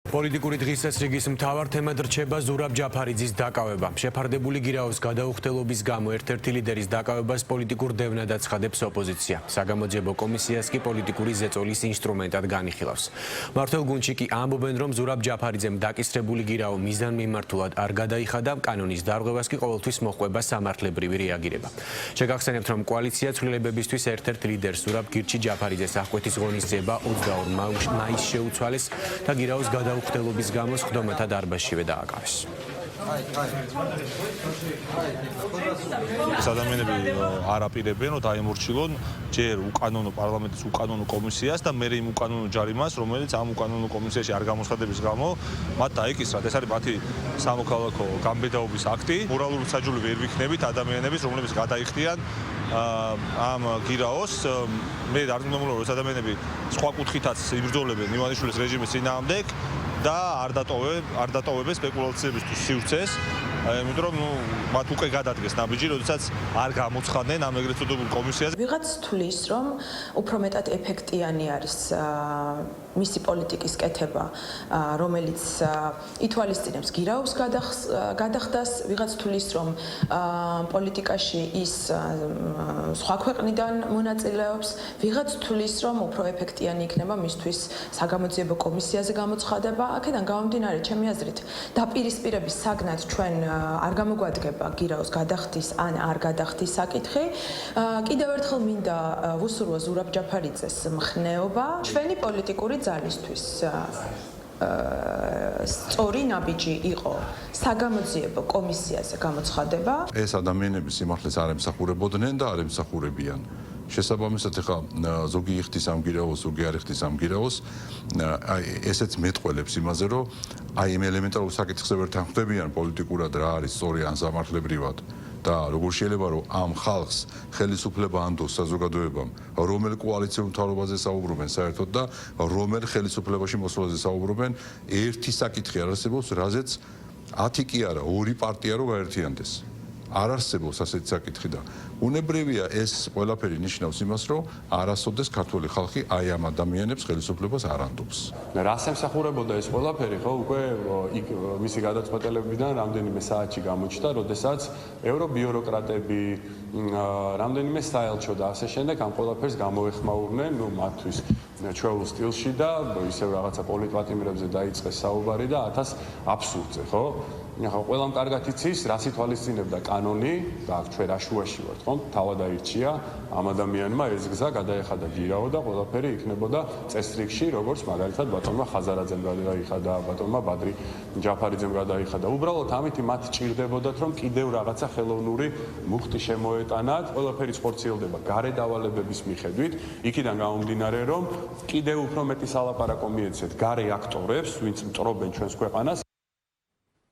პოლიტიკური დღესასრიგის მთავარ თემად რჩება ზურაბ ჯაფარიძის დაკავება. შეფარდებული გირაოს გადაუხდელობის გამო ერთ-ერთი ლიდერის დაკავებას პოლიტიკურ დევნად აცხადებს ოპოზიცია. საგამოძიებო კომისიას კი პოლიტიკური ზეწოლის ინსტრუმენტად განიხილავს. მმართველ გუნდში კი ამბობენ, რომ ზურაბ ჯაფარიძემ დაკისრებული გირაო მიზანმიმართულად არ გადაიხადა, კანონის დარღვევას კი ყოველთვის მოჰყვება სამართლებრივი რეაგირება. შეგახსენებთ, რომ კოალიცია ცვლილებებისთვის ერთ-ერთ ლიდერს ზურაბ გირჩი ჯაფარიძეს აღკვეთის ღონისძიება 22 მაისს შეუცვალეს და გირაოს გადაუხდელობის გამო სხდომათა დარბაზშივე დააკავეს. ადამიანები არ აპირებენ, რომ დაემორჩილონ ჯერ უკანონო პარლამენტის უკანონო კომისიას და მერე იმ უკანონო ჯარიმას, რომელიც ამ უკანონო კომისიაში არ გამოცხადების გამო მათ დაეკისრათ. ეს არის მათი სამოქალაქო გამბედაობის აქტი. მორალური საჯული ვერ ვიქნებით ადამიანების, რომლებიც გადაიხდიან ამ გირაოს. მე არ უნდა მომლო, რომ ადამიანები სხვა კუთხითაც იბრძოლებენ ივანიშვილის რეჟიმის წინააღმდეგ და არ დატოვებენ სპეკულაციებისთვის სივრცეს. იმიტომ რომ მათ უკვე გადადგეს ნაბიჯი, როდესაც არ გამოცხადდნენ ამ ეგრეთ წოდებულ კომისიაზე. ვიღაც თulis, რომ უფრო მეტად ეფექტიანი არის მისი პოლიტიკის კეთება, რომელიც ითვალისწინებს გირაოს გადახდას, ვიღაც თulis, რომ პოლიტიკაში ის სხვა ქვეყნიდან მონაწილეობს, ვიღაც თulis, რომ უფრო ეფექტიანი იქნება მისთვის საგამოძიებო კომისიაზე გამოცხადება. აქედან გამომდინარე, ჩემი აზრით, დაპირისპირების საგნად ჩვენ არ გამოგვადგება გირაოს გადახდის ან არ გადახდის საკითხი. კიდევ ერთხელ მინდა ვუსურვო ზურაბ ჯაფარიძეს მხნეობა ჩვენი პოლიტიკური ძალისთვის. სწორი ნაბიჯი იყო საგამოძიებო კომისიაზე გამოცხადება. ეს ადამიანები სიმართლეს არ ემსახურებოდნენ და არ ემსახურებიან. შესაბამისად ახლა ზოგი იხდის ამ გირაოს, ზოგი არ იხდის ამ გირაოს, ესეც მეტყველებს იმაზე, რომ აი იმ ელემენტარულ საკითხზე ვერ თანხმდებიან პოლიტიკურად რა არის სწორი ან სამართლებრივად და როგორ შეიძლება რომ ამ ხალხს ხელისუფლება ანდოს საზოგადოებამ, რომელ კოალიციურ მთავრობაზე საუბრობენ საერთოდ და რომელ ხელისუფლებაში მოსვლაზე საუბრობენ, ერთი საკითხი არ არსებობს, რაზეც 10 კი არა, 2 პარტია რო გაერთიანდეს. არ არსებობს ასეთი საკითხი და უნებრივია ეს ყველაფერი ნიშნავს იმას, რომ არასოდეს ქართული ხალხი აი ამ ადამიანებს ხელისუფლებას არ ანდობს. რას ემსახურებოდა ეს ყველაფერი, ხო, უკვე იქ მისი გადაწყვეტილებიდან რამდენიმე საათში გამოჩნდა, როდესაც ევრობიუროკრატები, რამდენიმე საელჩო და ასე შემდეგ ამ ყველაფერს გამოეხმაურნენ, მათთვის ჩვეულ სტილში და ისევ რაღაცა პოლიტპატიმრებზე დაიწყეს საუბარი და 1000 აბსურდზე, ხო? ახლა ყველამ კარგად იცის, რას ითვალისწინებდა კანონი და ჩვენ რაშუაში ვართ, ხო? თავად აირჩია ამ ადამიანმა ეს გზა გადაეხადა გირაო და ყველაფერი იქნებოდა წესრიგში, როგორც მაგალითად ბატონმა ხაზარაძემ გადაიხადა, ბატონმა ბადრი ჯაფარიძემ გადაიხადა. უბრალოდ ამით მათ ჭირდებოდათ, რომ კიდევ რაღაცა ხელოვნური მუხტი შემოეტანათ. ყველაფერი ხორციელდება გარე დავალებების მიხედვით, იქიდან გამომდინარე, რომ კიდევ უფრო მეტი სალაპარაკო მიეცეთ გარე აქტორებს, ვინც მტრობენ ჩვენს ქვეყანას.